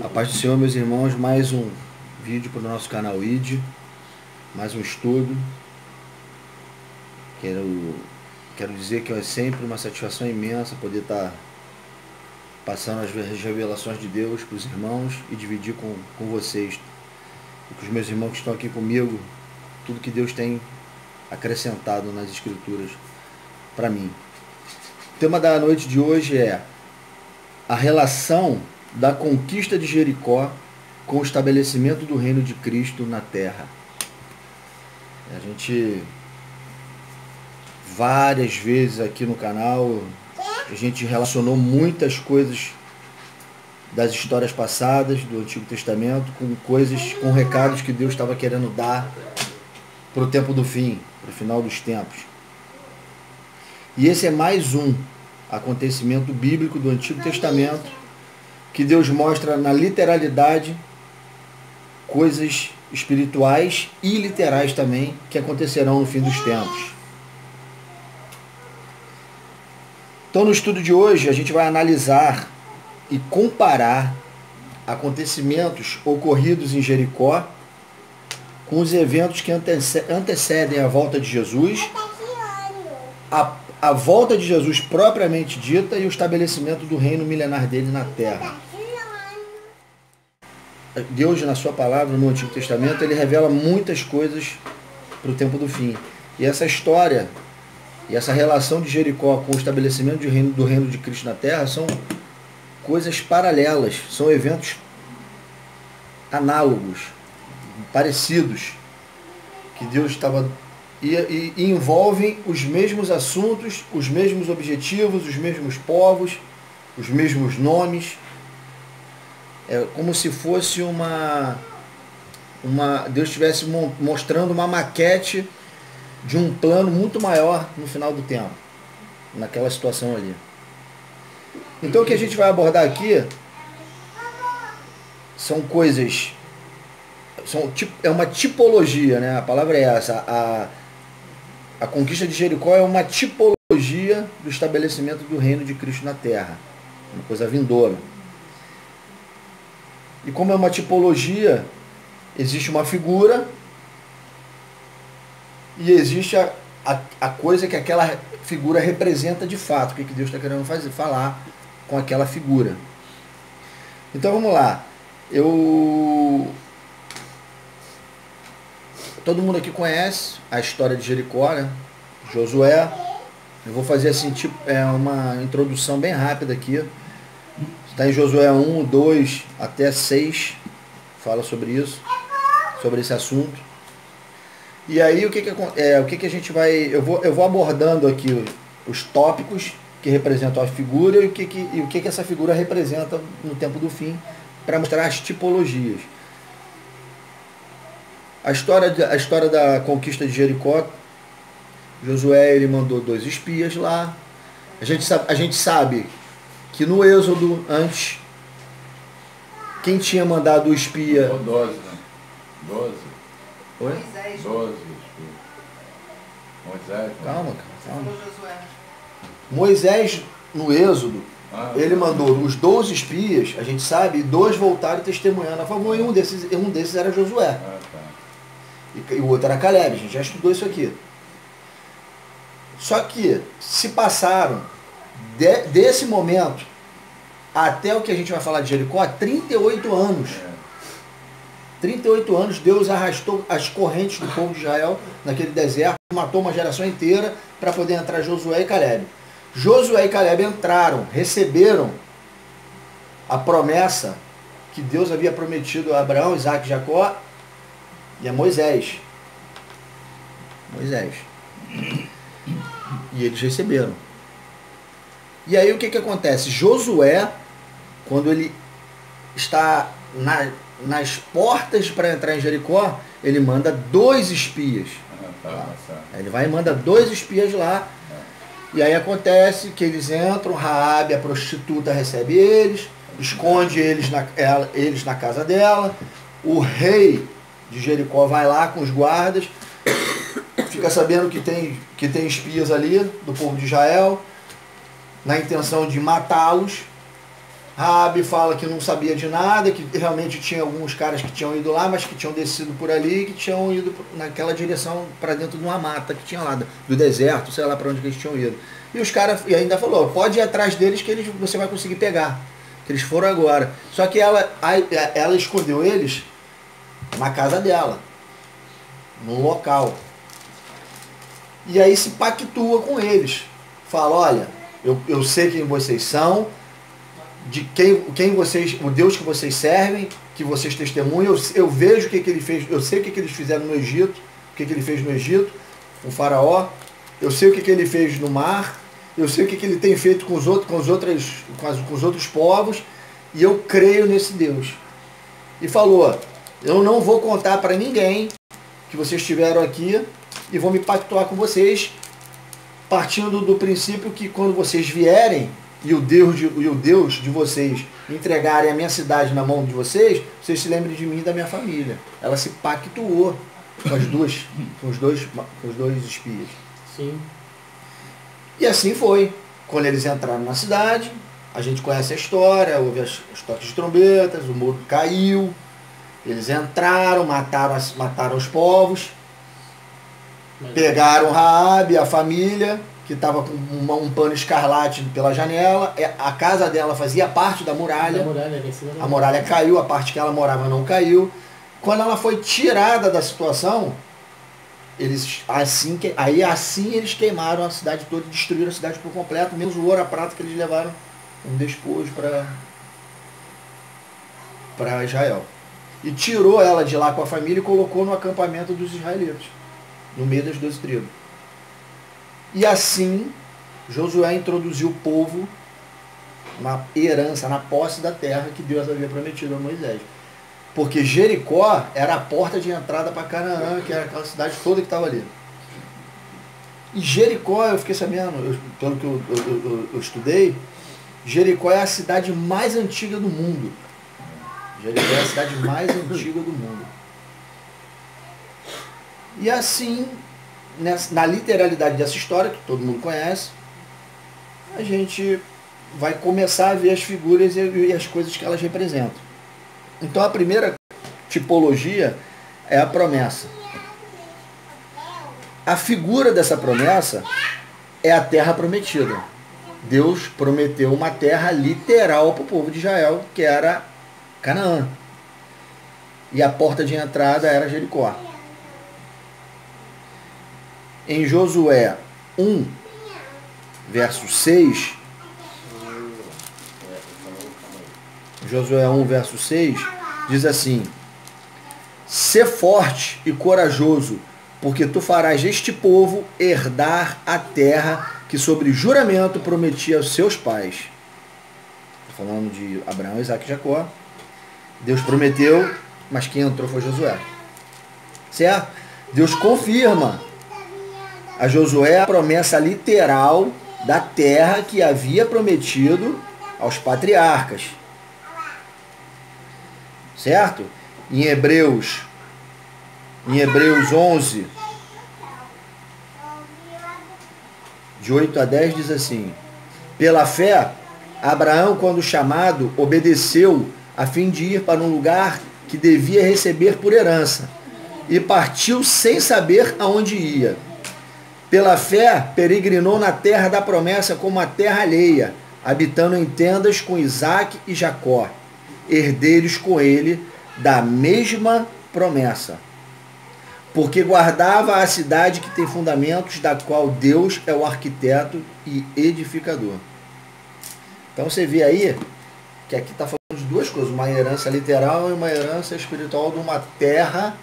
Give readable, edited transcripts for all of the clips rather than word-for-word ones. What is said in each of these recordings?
A paz do Senhor, meus irmãos, mais um vídeo para o nosso canal ID, mais um estudo. Quero dizer que é sempre uma satisfação imensa poder estar passando as revelações de Deus para os irmãos e dividir com vocês e com os meus irmãos que estão aqui comigo, tudo que Deus tem acrescentado nas Escrituras para mim. O tema da noite de hoje é a relação da conquista de Jericó com o estabelecimento do reino de Cristo na terra. A gente, várias vezes aqui no canal, a gente relacionou muitas coisas das histórias passadas do Antigo Testamento com recados que Deus estava querendo dar para o tempo do fim, para o final dos tempos. E esse é mais um acontecimento bíblico do Antigo Testamento que Deus mostra na literalidade coisas espirituais e literais também que acontecerão no fim dos tempos. Então, no estudo de hoje, a gente vai analisar e comparar acontecimentos ocorridos em Jericó com os eventos que antecedem a volta de Jesus, a volta de Jesus propriamente dita e o estabelecimento do reino milenar dele na terra. Deus, na sua palavra, no Antigo Testamento, ele revela muitas coisas para o tempo do fim. E essa história e essa relação de Jericó com o estabelecimento do reino de Cristo na terra são coisas paralelas, são eventos análogos, parecidos, que Deus estava... E envolvem os mesmos assuntos, os mesmos objetivos, os mesmos povos, os mesmos nomes. É como se fosse Deus estivesse mostrando uma maquete de um plano muito maior no final do tempo, naquela situação ali. Então o que a gente vai abordar aqui são coisas, é uma tipologia, né? A palavra é essa. A conquista de Jericó é uma tipologia do estabelecimento do reino de Cristo na terra. Uma coisa vindoura. E como é uma tipologia, existe uma figura e existe a coisa que aquela figura representa de fato. O que Deus está querendo falar com aquela figura. Então vamos lá. Todo mundo aqui conhece a história de Jericó, né? Josué. Eu vou fazer assim, uma introdução bem rápida aqui. Está em Josué 1, 2 até 6. Fala sobre isso, sobre esse assunto. E aí o que a gente vai... Eu vou abordando aqui os tópicos que representam a figura e o que essa figura representa no tempo do fim, para mostrar as tipologias. A história da conquista de Jericó, Josué ele mandou 2 espias lá. A gente sabe que no Êxodo, antes, quem tinha mandado o espia... 12, né? 12. Oi? 12. Moisés. Calma. Moisés, no Êxodo, ele mandou os 12 espias, a gente sabe, e 2 voltaram testemunhando a favor, e um desses era Josué. E o outro era Caleb, a gente já estudou isso aqui. Só que se passaram desse momento até o que a gente vai falar de Jericó, 38 anos. 38 anos, Deus arrastou as correntes do povo de Israel naquele deserto, matou uma geração inteira para poder entrar Josué e Caleb. Josué e Caleb entraram, receberam a promessa que Deus havia prometido a Abraão, Isaac e Jacó e a Moisés. E eles receberam. E aí o que acontece? Josué, quando ele está nas portas para entrar em Jericó, ele manda 2 espias. Ele vai e manda 2 espias lá. E aí acontece que eles entram, Raabe, a prostituta, recebe eles, esconde eles na casa dela. O rei de Jericó vai lá com os guardas, fica sabendo que tem espias ali do povo de Israel, na intenção de matá-los. Raabe fala que não sabia de nada, que realmente tinha alguns caras que tinham ido lá, mas que tinham descido por ali, que tinham ido naquela direção para dentro de uma mata que tinha lá, do deserto, sei lá para onde que eles tinham ido. E os caras, e ainda falou, pode ir atrás deles que você vai conseguir pegar. Que eles foram agora. Só que ela escondeu eles na casa dela, num local. E aí se pactua com eles. Fala, olha, eu sei quem vocês são, de quem vocês, o Deus que vocês servem, que vocês testemunham, eu vejo o que ele fez, eu sei o que eles fizeram no Egito, o que ele fez no Egito, o faraó, eu sei o que ele fez no mar, eu sei o que ele tem feito com os outros povos, e eu creio nesse Deus. E falou, eu não vou contar para ninguém que vocês estiveram aqui, e vou me pactuar com vocês, partindo do princípio que quando vocês vierem, e o Deus de vocês entregarem a minha cidade na mão de vocês, vocês se lembrem de mim e da minha família. Ela se pactuou com os dois espias. Sim. E assim foi. Quando eles entraram na cidade, a gente conhece a história, houve os toques de trombetas, o muro caiu, eles entraram, mataram os povos, pegaram Raabe, a família, que estava com um pano escarlate pela janela. A casa dela fazia parte da muralha. A muralha caiu, a parte que ela morava não caiu. Quando ela foi tirada da situação, eles eles queimaram a cidade toda, destruíram a cidade por completo, menos o ouro, a prata que eles levaram um despojo para Israel. E tirou ela de lá com a família e colocou no acampamento dos israelitas, no meio das 12 tribos. E assim, Josué introduziu o povo na herança, na posse da terra que Deus havia prometido a Moisés. Porque Jericó era a porta de entrada para Canaã, que era aquela cidade toda que estava ali. E Jericó, eu fiquei sabendo, pelo que eu estudei, Jericó é a cidade mais antiga do mundo. Jericó é a cidade mais antiga do mundo. E assim, na literalidade dessa história, que todo mundo conhece, a gente vai começar a ver as figuras e as coisas que elas representam. Então a primeira tipologia é a promessa. A figura dessa promessa é a terra prometida. Deus prometeu uma terra literal para o povo de Israel, que era Canaã. E a porta de entrada era Jericó. Em Josué 1, verso 6, Josué 1, verso 6, diz assim: sê forte e corajoso, porque tu farás este povo herdar a terra que sobre juramento prometi aos seus pais. Estou falando de Abraão, Isaac e Jacó. Deus prometeu, mas quem entrou foi Josué. Certo? Deus confirma a Josué a promessa literal da terra que havia prometido aos patriarcas. Certo? Em Hebreus 11, de 8 a 10, diz assim: pela fé, Abraão, quando chamado, obedeceu a fim de ir para um lugar que devia receber por herança, e partiu sem saber aonde ia. Pela fé, peregrinou na terra da promessa como a terra alheia, habitando em tendas com Isaac e Jacó, herdeiros com ele da mesma promessa. Porque guardava a cidade que tem fundamentos, da qual Deus é o arquiteto e edificador. Então você vê aí que aqui está falando de duas coisas, uma herança literal e uma herança espiritual de uma terra,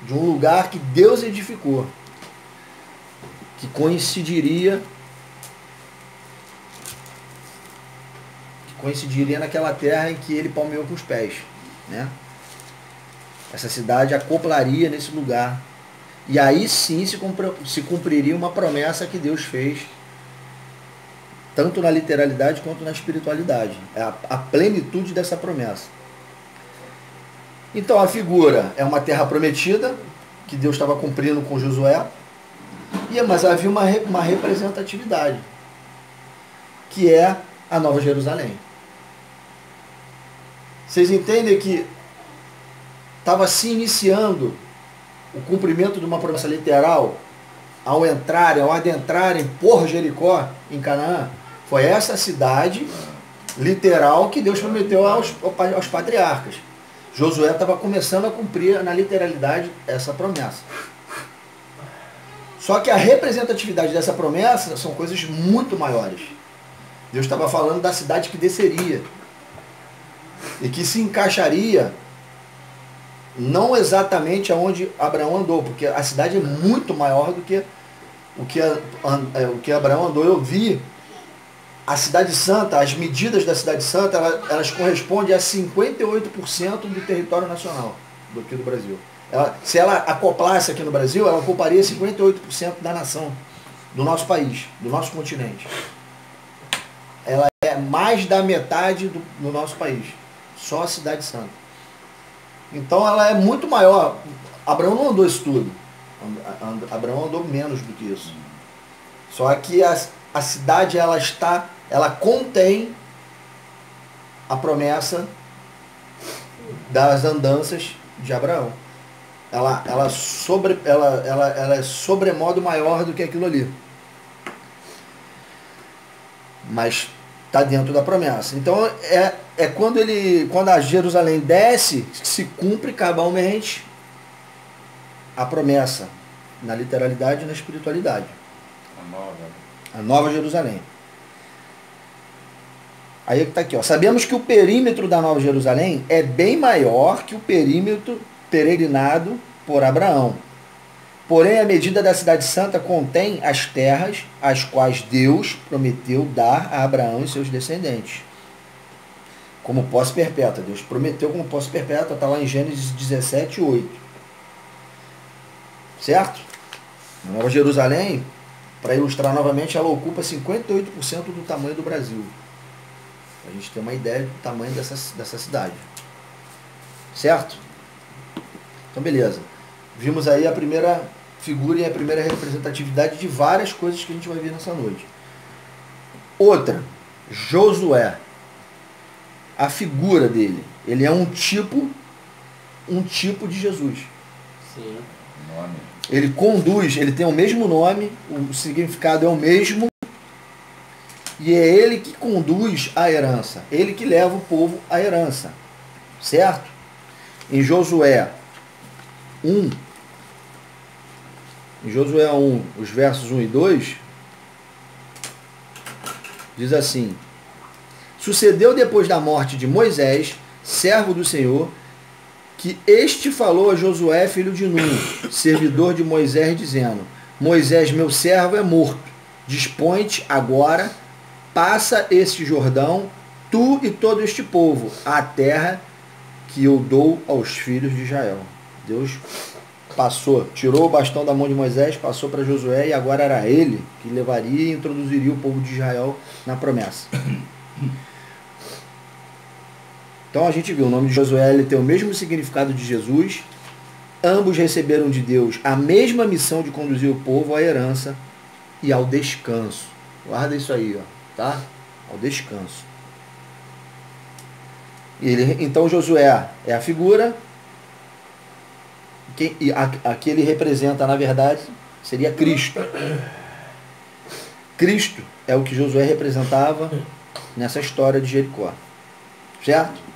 de um lugar que Deus edificou, que coincidiria naquela terra em que ele palmeou com os pés, né? Essa cidade acoplaria nesse lugar. E aí sim se cumpriria uma promessa que Deus fez, tanto na literalidade quanto na espiritualidade. É a plenitude dessa promessa. Então a figura é uma terra prometida, que Deus estava cumprindo com Josué, mas havia uma representatividade, que é a Nova Jerusalém. Vocês entendem que estava se iniciando o cumprimento de uma promessa literal ao adentrarem por Jericó, em Canaã? Foi essa cidade literal que Deus prometeu aos patriarcas. Josué estava começando a cumprir na literalidade essa promessa. Só que a representatividade dessa promessa são coisas muito maiores. Deus estava falando da cidade que desceria e que se encaixaria não exatamente aonde Abraão andou, porque a cidade é muito maior do que o que Abraão andou. Eu vi a Cidade Santa, as medidas da Cidade Santa, elas correspondem a 58% do território nacional aqui do Brasil. Se ela acoplasse aqui no Brasil, ela ocuparia 58% da nação, do nosso país, do nosso continente. Ela é mais da metade do nosso país, só a Cidade Santa. Então ela é muito maior. Abraão não andou isso tudo. Abraão andou menos do que isso. Só que a cidade ela contém a promessa das andanças de Abraão. Ela é sobremodo maior do que aquilo ali. Mas está dentro da promessa. Então quando a Jerusalém desce, se cumpre cabalmente a promessa, na literalidade e na espiritualidade. A nova Jerusalém. Aí está aqui, ó. Sabemos que o perímetro da Nova Jerusalém é bem maior que o perímetro peregrinado por Abraão. Porém, a medida da Cidade Santa contém as terras às quais Deus prometeu dar a Abraão e seus descendentes. Como posse perpétua. Deus prometeu como posse perpétua, está lá em Gênesis 17, 8. Certo? A Nova Jerusalém, para ilustrar novamente, ela ocupa 58% do tamanho do Brasil. A gente tem uma ideia do tamanho dessa cidade. Certo? Então, beleza. Vimos aí a primeira figura e a primeira representatividade de várias coisas que a gente vai ver nessa noite. Outra, Josué. A figura dele. Ele é um tipo de Jesus. Sim. Nome. Ele conduz, ele tem o mesmo nome, o significado é o mesmo, e é ele que conduz a herança, ele que leva o povo à herança, certo? Em Josué 1, os versos 1 e 2, diz assim: sucedeu depois da morte de Moisés, servo do Senhor, que este falou a Josué, filho de Nun, servidor de Moisés, dizendo: Moisés, meu servo, é morto. Dispõe-te agora, passa este Jordão, tu e todo este povo, à terra que eu dou aos filhos de Israel. Deus passou, tirou o bastão da mão de Moisés, passou para Josué, e agora era ele que levaria e introduziria o povo de Israel na promessa. Então a gente viu, o nome de Josué, ele tem o mesmo significado de Jesus. Ambos receberam de Deus a mesma missão de conduzir o povo à herança e ao descanso. Guarda isso aí, ó, tá? Ao descanso. Então Josué é a figura, e aqui ele representa, na verdade, seria Cristo. Cristo é o que Josué representava nessa história de Jericó. Certo?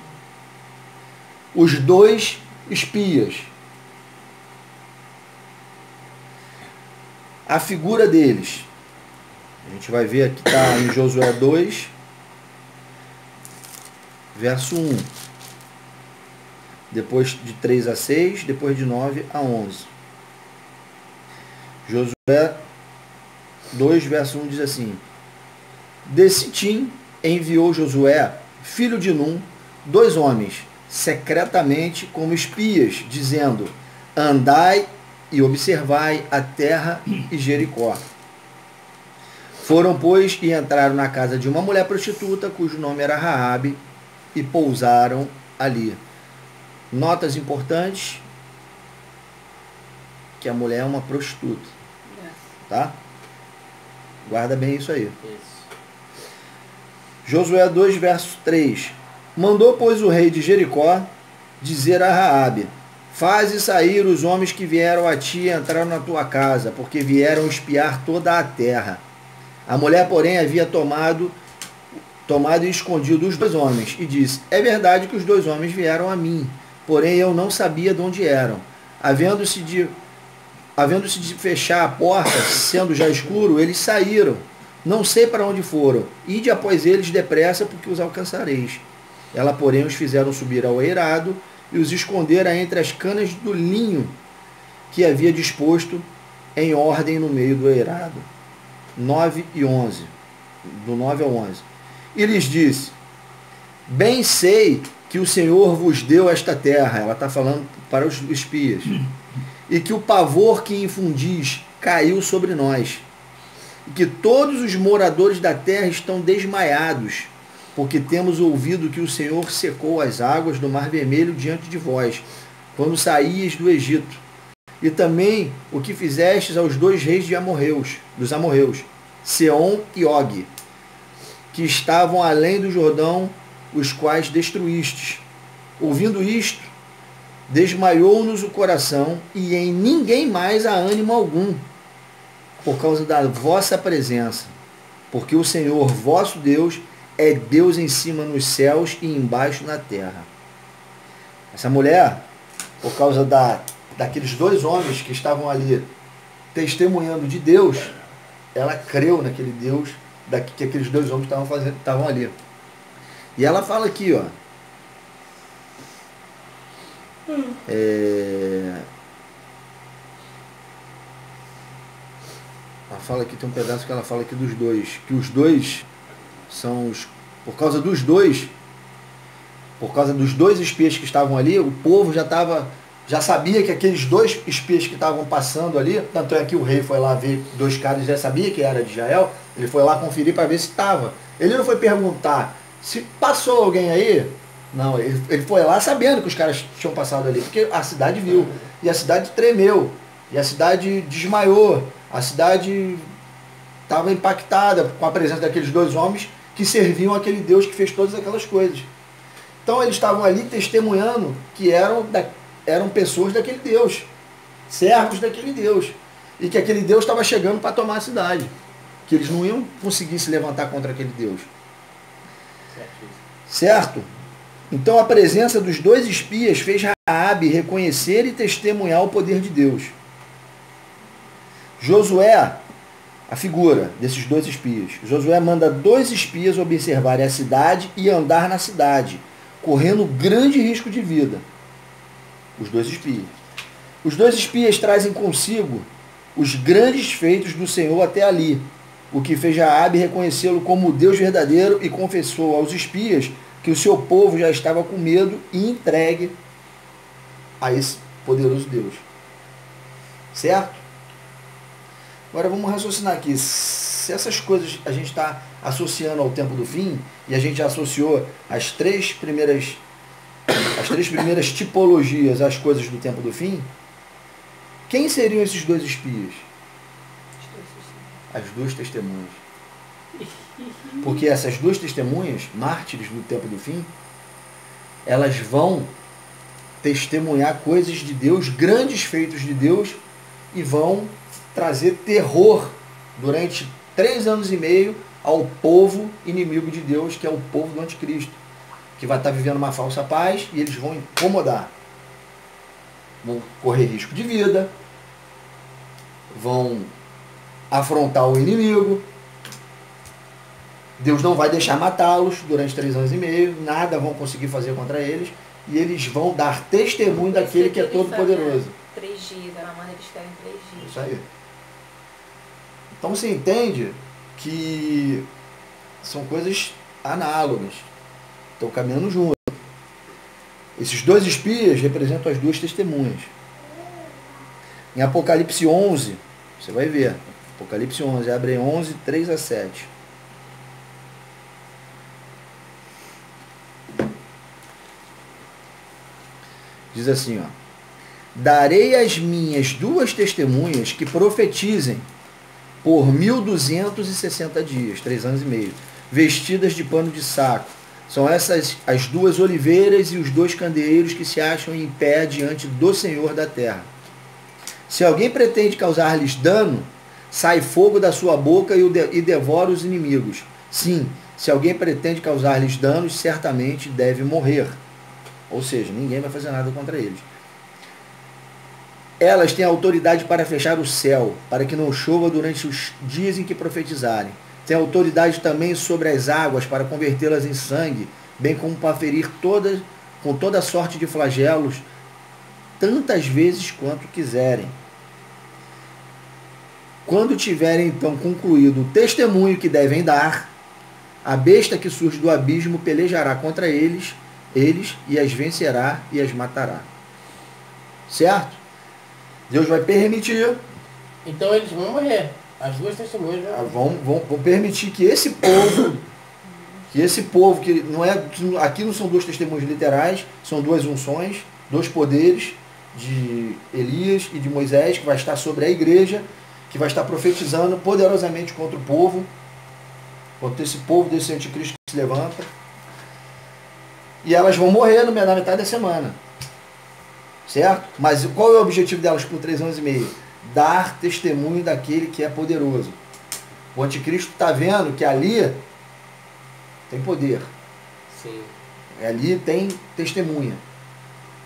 Os dois espias. A figura deles. A gente vai ver aqui, está em Josué 2, verso 1. Depois de 3 a 6, depois de 9 a 11. Josué 2, verso 1 diz assim: de Sitim enviou Josué, filho de Nun, 2 homens, secretamente como espias, dizendo: andai e observai a terra e Jericó. Foram, pois, e entraram na casa de uma mulher prostituta, cujo nome era Raabe, e pousaram ali. Notas importantes, que a mulher é uma prostituta. Tá? Guarda bem isso aí. Josué 2, verso 3. Mandou, pois, o rei de Jericó dizer a Raabe: faze sair os homens que vieram a ti e entraram na tua casa, porque vieram espiar toda a terra. A mulher, porém, havia tomado e escondido os 2 homens, e disse: é verdade que os 2 homens vieram a mim, porém eu não sabia de onde eram. Havendo-se de fechar a porta, sendo já escuro, eles saíram. Não sei para onde foram. Ide após eles depressa, porque os alcançareis. Ela, porém, os fizeram subir ao eirado e os escondera entre as canas do linho que havia disposto em ordem no meio do eirado. 9 e 11. Do 9 ao 11. E lhes disse: bem sei que o Senhor vos deu esta terra. Ela está falando para os espias. E que o pavor que infundis caiu sobre nós. E que todos os moradores da terra estão desmaiados, porque temos ouvido que o Senhor secou as águas do Mar Vermelho diante de vós, quando saíeis do Egito. E também o que fizestes aos 2 reis dos amorreus, Seom e Og, que estavam além do Jordão, os quais destruístes. Ouvindo isto, desmaiou-nos o coração, e em ninguém mais há ânimo algum, por causa da vossa presença, porque o Senhor vosso Deus é Deus em cima nos céus e embaixo na terra. Essa mulher, por causa daqueles 2 homens que estavam ali testemunhando de Deus, ela creu naquele Deus que aqueles 2 homens estavam ali. E ela fala aqui, ó. Ela fala aqui, tem um pedaço que ela fala aqui dos 2, que os 2 são os... Por causa dos 2 espias que estavam ali, o povo já sabia que aqueles 2 espias que estavam passando ali, tanto é que o rei foi lá ver 2 caras, já sabia que era de Israel, ele foi lá conferir para ver se estava. Ele não foi perguntar se passou alguém aí. Não, ele foi lá sabendo que os caras tinham passado ali, porque a cidade viu, e a cidade tremeu, e a cidade desmaiou, a cidade estava impactada com a presença daqueles 2 homens que serviam aquele Deus que fez todas aquelas coisas. Então eles estavam ali testemunhando que eram pessoas daquele Deus, servos daquele Deus, e que aquele Deus estava chegando para tomar a cidade, que eles não iam conseguir se levantar contra aquele Deus. Certo? Então a presença dos 2 espias fez Raabe reconhecer e testemunhar o poder de Deus. Josué, a figura desses 2 espias. Josué manda 2 espias observarem a cidade e andar na cidade, correndo grande risco de vida. Os 2 espias. Os 2 espias trazem consigo os grandes feitos do Senhor até ali, o que fez Raabe reconhecê-lo como Deus verdadeiro, e confessou aos espias que o seu povo já estava com medo e entregue a esse poderoso Deus. Certo? Agora vamos raciocinar aqui. Se essas coisas a gente está associando ao tempo do fim, e a gente já associou as três primeiras tipologias às coisas do tempo do fim, quem seriam esses 2 espias? As 2 testemunhas. Porque essas 2 testemunhas, mártires do tempo do fim, elas vão testemunhar coisas de Deus, grandes feitos de Deus, e vão trazer terror durante 3 anos e meio ao povo inimigo de Deus, que é o povo do anticristo, que vai estar vivendo uma falsa paz, e eles vão incomodar. Vão correr risco de vida, vão afrontar o inimigo. Deus não vai deixar matá-los durante 3 anos e meio, nada vão conseguir fazer contra eles, e eles vão dar testemunho daquele que é todo poderoso. 3 dias, ela manda eles ficarem 3 dias. Isso aí. Então você entende que são coisas análogas, estão caminhando juntos. Esses 2 espias representam as 2 testemunhas. Em Apocalipse 11, você vai ver, Apocalipse 11, abre 11, 3 a 7. Diz assim, ó: darei as minhas 2 testemunhas que profetizem por 1260 dias, 3 anos e meio, vestidas de pano de saco, São essas as duas oliveiras e os dois candeeiros que se acham em pé diante do Senhor da terra. Se alguém pretende causar-lhes dano, sai fogo da sua boca e devora os inimigos. Sim, se alguém pretende causar-lhes danos, certamente deve morrer. Ou seja, ninguém vai fazer nada contra eles. Elas têm autoridade para fechar o céu, para que não chova durante os dias em que profetizarem. Tem autoridade também sobre as águas, para convertê-las em sangue, bem como para ferir com toda sorte de flagelos, tantas vezes quanto quiserem. Quando tiverem então concluído o testemunho que devem dar, a besta que surge do abismo pelejará contra eles e as vencerá e as matará. Certo? Deus vai permitir. Então eles vão morrer. As duas testemunhas vão permitir que esse povo, que não é, aqui não são duas testemunhas literais, são duas unções, dois poderes de Elias e de Moisés, que vai estar sobre a igreja, que vai estar profetizando poderosamente contra o povo, contra esse povo desse anticristo que se levanta. E elas vão morrer na metade da semana. Certo? Mas qual é o objetivo delas por 3 anos e meio? Dar testemunho daquele que é poderoso. O anticristo está vendo que ali tem poder. Sim. Ali tem testemunha.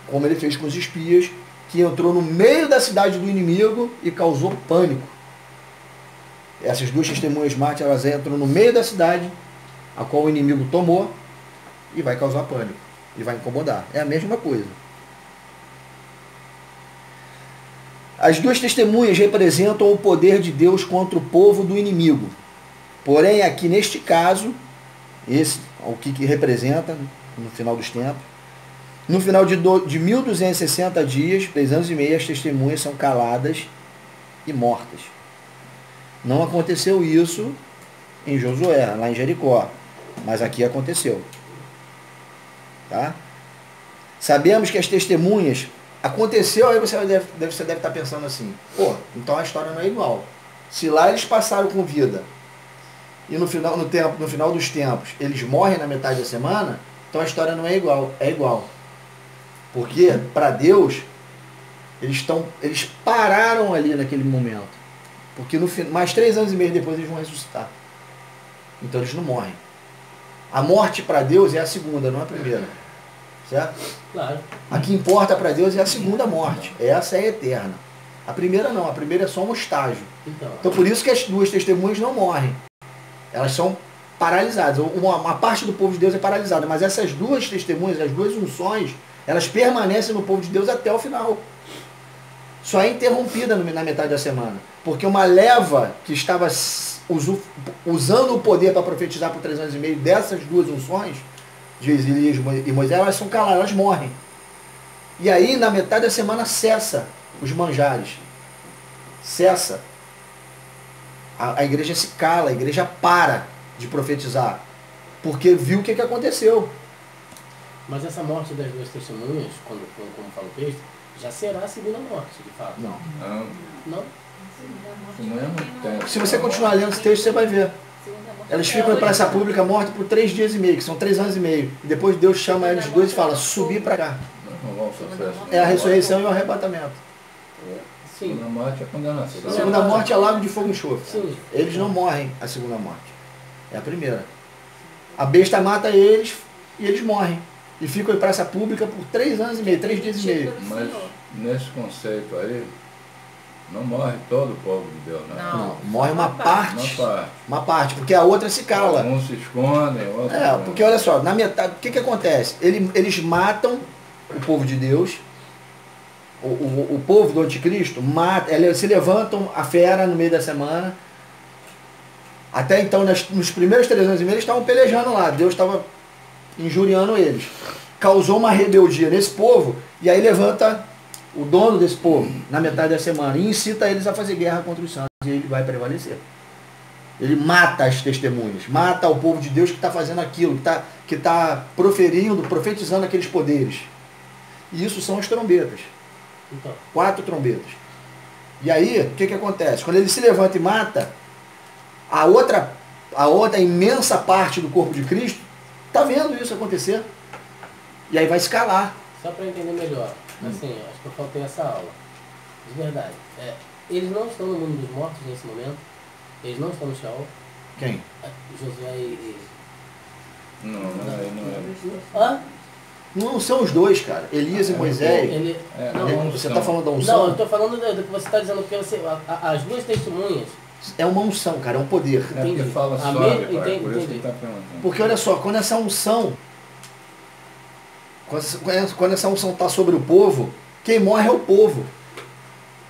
Como ele fez com os espias, que entrou no meio da cidade do inimigo e causou pânico. Essas duas testemunhas mártires, elas entram no meio da cidade, a qual o inimigo tomou, e vai causar pânico. E vai incomodar. É a mesma coisa. As duas testemunhas representam o poder de Deus contra o povo do inimigo. Porém, aqui neste caso, o que representa no final dos tempos, no final de 1260 dias, 3 anos e meio, as testemunhas são caladas e mortas. Não aconteceu isso em Josué, lá em Jericó, mas aqui aconteceu. Tá? Sabemos que as testemunhas aconteceu, aí você deve estar pensando assim, pô, então a história não é igual. Se lá eles passaram com vida e no final dos tempos eles morrem na metade da semana, então a história não é igual. É igual. Porque para Deus eles pararam ali naquele momento. Porque mais 3 anos e meio depois eles vão ressuscitar. Então eles não morrem. A morte para Deus é a segunda, não a primeira. Certo? Claro. A que importa para Deus é a segunda morte. Essa é eterna. A primeira não. A primeira é só um estágio. Então por isso que as duas testemunhas não morrem. Elas são paralisadas. Uma parte do povo de Deus é paralisada. Mas essas duas testemunhas, as duas unções, elas permanecem no povo de Deus até o final. Só é interrompida na metade da semana. Porque uma leva que estava usando o poder para profetizar por 3 anos e meio dessas duas unções, de Elias e Moisés, elas são caladas, elas morrem. E aí, na metade da semana, cessa os manjares. Cessa. A igreja se cala, a igreja para de profetizar. Porque viu o que aconteceu. Mas essa morte das duas testemunhas, como fala o texto, já será a segunda morte, de fato. Não. Não? Se você continuar lendo esse texto, você vai ver. Elas ficam em praça pública mortas por 3 dias e meio, que são 3 anos e meio. E depois Deus chama eles dois e fala, subir para cá. É a ressurreição e o arrebatamento. Sim. A segunda morte é a condenação. A segunda morte é lago de fogo e enxofre. Sim. Eles não morrem a segunda morte. É a primeira. A besta mata eles e eles morrem. E ficam em praça pública por 3 anos e meio, 3 dias e meio. Mas nesse conceito aí, não morre todo o povo de Deus, né? Não, morre uma parte. Uma parte. Uma parte, porque a outra se cala. Uns se escondem, outros... Porque olha só, na metade, o que acontece? Eles matam o povo de Deus, o povo do anticristo, eles se levantam a fera no meio da semana. Até então, nos primeiros 3 anos e meio, eles estavam pelejando lá. Deus estava injuriando eles. Causou uma rebeldia nesse povo, e aí levanta o dono desse povo, na metade da semana, e incita eles a fazer guerra contra os santos, e ele vai prevalecer. Ele mata as testemunhas, mata o povo de Deus que está fazendo aquilo, que está profetizando aqueles poderes. E isso são as trombetas. Então. 4 trombetas. E aí, o que acontece? Quando ele se levanta e mata, a outra imensa parte do corpo de Cristo está vendo isso acontecer. E aí vai se calar. Só para entender melhor, assim, acho que eu faltei essa aula. De verdade. Eles não estão no mundo dos mortos nesse momento. Eles não estão no Sheol. Quem? Josué e... Não é. Hã? Não são os dois, cara. Elias e Moisés. Não, você está falando da unção? Não, eu estou falando do que você está dizendo, porque as duas testemunhas... É uma unção, cara, é um poder. É porque fala A suave, me- pai, por entendi. isso que ele tá perguntando. Porque olha só, quando essa unção está sobre o povo, quem morre é o povo.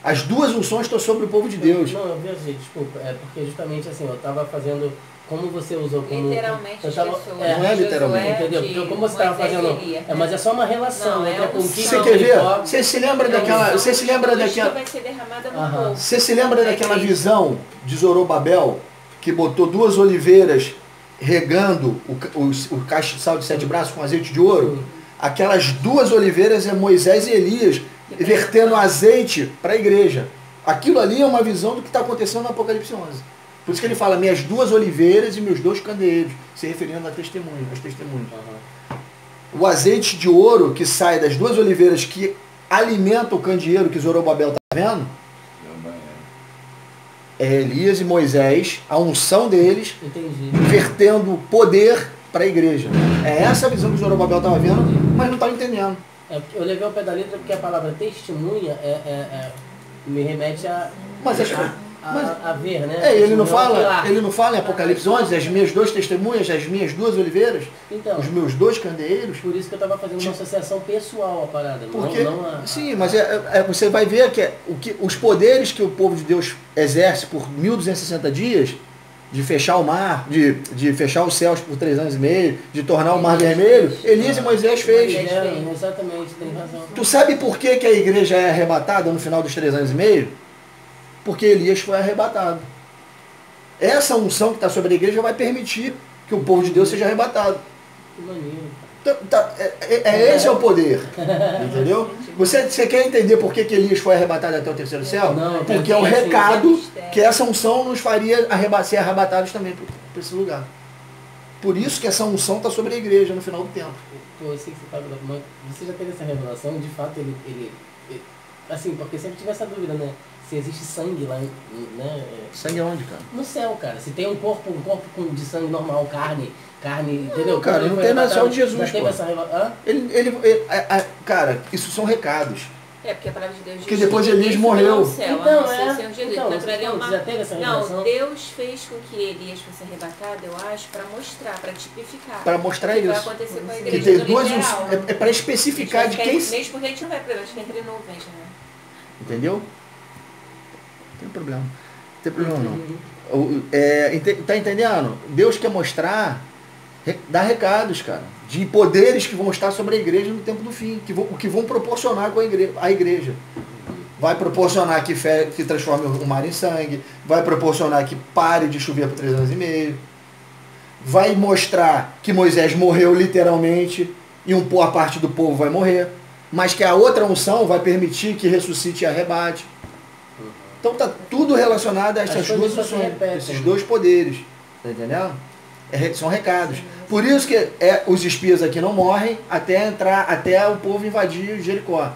As duas unções estão sobre o povo de Deus. Não, eu vi assim, desculpa, porque justamente assim, eu estava fazendo, como você usou como... Literalmente eu tava, as pessoas. Não é literalmente. Josué, entendeu? Porque como você estava Moisés fazendo... e Elias, né? mas é só uma relação, Não, né? é Com um que Você Não, quer ver? Jericó- Você se lembra daquela... Você se lembra que daquela... vai ser derramada no Aham. povo. Você se lembra daquela igreja. visão de Zorobabel, que botou duas oliveiras regando o castiçal de 7 braços com azeite de ouro? Sim. Aquelas duas oliveiras é Moisés e Elias vertendo azeite para a igreja. Aquilo ali é uma visão do que está acontecendo no Apocalipse 11. Por isso que ele fala, minhas duas oliveiras e meus dois candeeiros, se referindo a testemunhos, aos testemunhos. O azeite de ouro que sai das duas oliveiras que alimenta o candeeiro que Zorobabel está vendo, é Elias e Moisés, a unção deles, Entendi. vertendo poder para a igreja. É essa a visão que Zorobabel estava vendo, mas não estava entendendo. Eu levei ao pé da letra porque a palavra testemunha me remete a... Mas acho que... a ver, né? Ele não Testemunha, fala, ele não fala em Apocalipse 11, as minhas duas testemunhas, as minhas duas oliveiras, Então, os meus dois candeeiros. por isso que eu estava fazendo uma associação pessoal à parada, Porque, não sim, mas você vai ver que, os poderes que o povo de Deus exerce por 1260 dias, de fechar o mar, de fechar os céus por 3 anos e meio, de tornar o mar vermelho, Elias e Moisés fez. Exatamente, tem razão. Tu sabe por que a igreja é arrebatada no final dos 3 anos e meio? Porque Elias foi arrebatado. Essa unção que está sobre a igreja vai permitir que o povo de Deus seja arrebatado. Que maneiro. Esse é o poder. Entendeu? Você quer entender por que Elias foi arrebatado até o terceiro céu? Não, Porque é um entendi. recado que essa unção nos faria ser arrebatados também para esse lugar. Por isso que essa unção está sobre a igreja no final do tempo. Pô, eu sei que você já teve essa revelação, de fato ele assim, porque sempre tive essa dúvida, né? Se existe sangue lá, né? Sangue onde, cara? No céu, cara. Se tem um corpo de sangue normal, carne, entendeu? Cara, Quando não ele tem foi no céu arrebatado, de Jesus, já teve pô. essa revelação. Cara, isso são recados. É, porque a palavra de Deus diz Porque depois que Elias ninguém morreu. subiu ao céu, Então, a não ser o Senhor Jesus. então, Então, aquilo ali é uma... já teve essa revelação? Não, Deus fez com que Elias fosse arrebatado, eu acho, para mostrar, para tipificar. Para mostrar o que vai isso. acontecer com a Que igreja tem do duas literal. é para especificar de quem. Mesmo porque a gente não vai para a gente entre nuvens, né? Entendeu? Não tem problema. Não tem problema não. Tá entendendo? Deus quer mostrar, dar recados, cara, de poderes que vão estar sobre a igreja no tempo do fim, que vão proporcionar com a igreja. Vai proporcionar que transforme o mar em sangue, vai proporcionar que pare de chover por 3 anos e meio, vai mostrar que Moisés morreu literalmente e a parte do povo vai morrer, mas que a outra unção vai permitir que ressuscite e arrebate. Então tá tudo relacionado a essas duas unções, esses dois poderes. Tá entendendo? São recados. Por isso que os espias aqui não morrem até o povo invadir Jericó.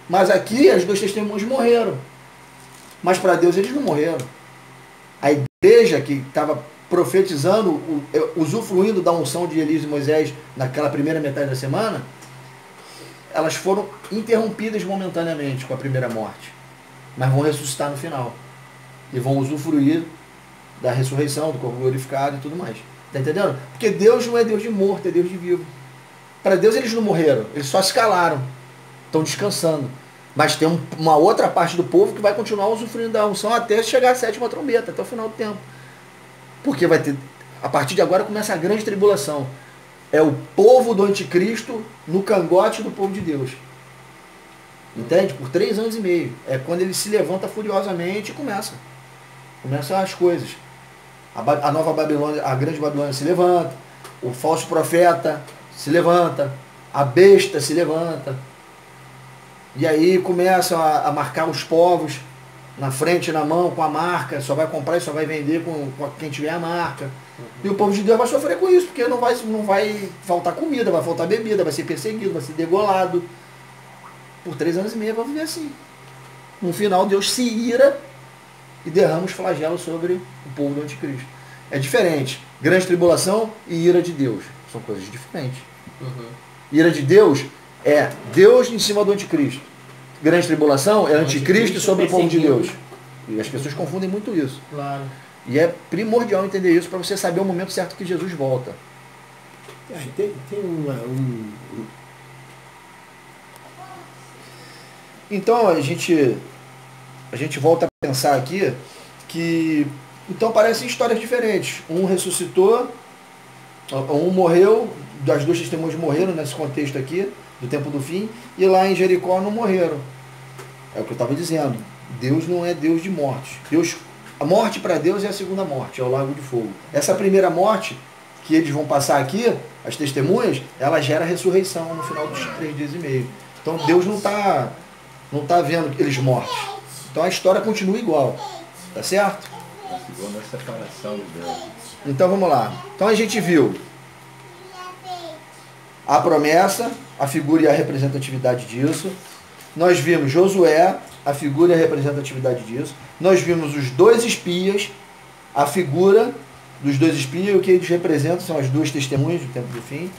Mas aqui as duas testemunhas morreram. Mas para Deus eles não morreram. A igreja que estava profetizando, usufruindo da unção de Elias e Moisés naquela primeira metade da semana, elas foram interrompidas momentaneamente com a primeira morte. Mas vão ressuscitar no final. E vão usufruir da ressurreição, do corpo glorificado e tudo mais. Tá entendendo? Porque Deus não é Deus de morto, é Deus de vivo. Para Deus eles não morreram, eles só se calaram. Estão descansando. Mas tem uma outra parte do povo que vai continuar usufruindo da unção até chegar a 7ª trombeta, até o final do tempo. Porque vai ter, a partir de agora começa a grande tribulação. É o povo do anticristo no cangote do povo de Deus. Entende? Por 3 anos e meio. É quando ele se levanta furiosamente e começam as coisas. A nova Babilônia, a grande Babilônia se levanta, o falso profeta se levanta, a besta se levanta. E aí começam a marcar os povos, na frente, na mão, com a marca, só vai comprar e só vai vender com quem tiver a marca. E o povo de Deus vai sofrer com isso, porque não vai faltar comida, vai faltar bebida, vai ser perseguido, vai ser degolado. Por 3 anos e meio vai viver assim. No final, Deus se ira e derrama os flagelos sobre o povo do anticristo. É diferente. Grande tribulação e ira de Deus. São coisas diferentes. Ira de Deus é Deus em cima do anticristo. Grande tribulação é anticristo sobre o povo de Deus. E as pessoas confundem muito isso. Claro. E é primordial entender isso para você saber o momento certo que Jesus volta. Tem Então a gente volta a pensar aqui que então parecem histórias diferentes. Um ressuscitou, um morreu, as 2 testemunhas morreram nesse contexto aqui, do tempo do fim, e lá em Jericó não morreram. É o que eu estava dizendo. Deus não é Deus de morte. A morte para Deus é a segunda morte, é o lago de fogo. Essa primeira morte que eles vão passar aqui, as testemunhas, ela gera ressurreição no final dos 3 dias e meio. Então Deus não está vendo eles mortos. Então a história continua igual. Tá certo? A segunda separação de Deus. Então vamos lá. Então a gente viu a promessa, a figura e a representatividade disso. Nós vimos Josué, a figura e a representatividade disso. Nós vimos os 2 espias, a figura dos 2 espias e o que eles representam são as 2 testemunhas do tempo do fim.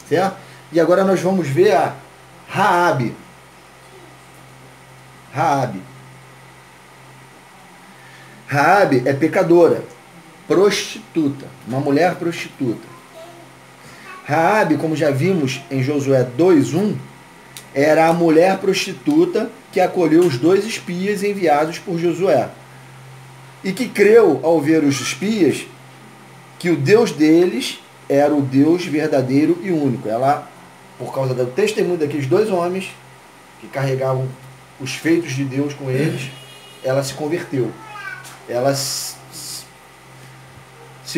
Certo? E agora nós vamos ver a Raabe. Raabe é pecadora, prostituta, uma mulher prostituta. Raabe, como já vimos em Josué 2:1, era a mulher prostituta que acolheu os 2 espias enviados por Josué e que creu ao ver os espias que o Deus deles era o Deus verdadeiro e único. Ela, por causa do testemunho daqueles 2 homens que carregavam os feitos de Deus com eles, ela se converteu. Ela se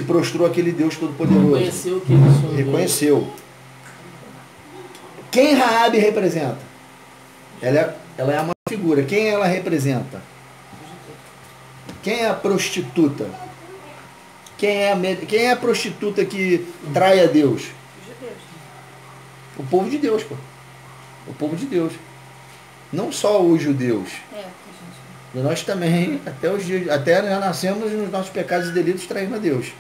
prostrou àquele Deus Todo-Poderoso. Reconheceu que eles são Reconheceu. Quem Raabe representa? Ela é uma figura. Quem ela representa? Quem é a prostituta? Quem é a prostituta que trai a Deus? O povo de Deus, pô. O povo de Deus. Não só os judeus. E nós também, até já nascemos nos nossos pecados e delitos traindo a Deus.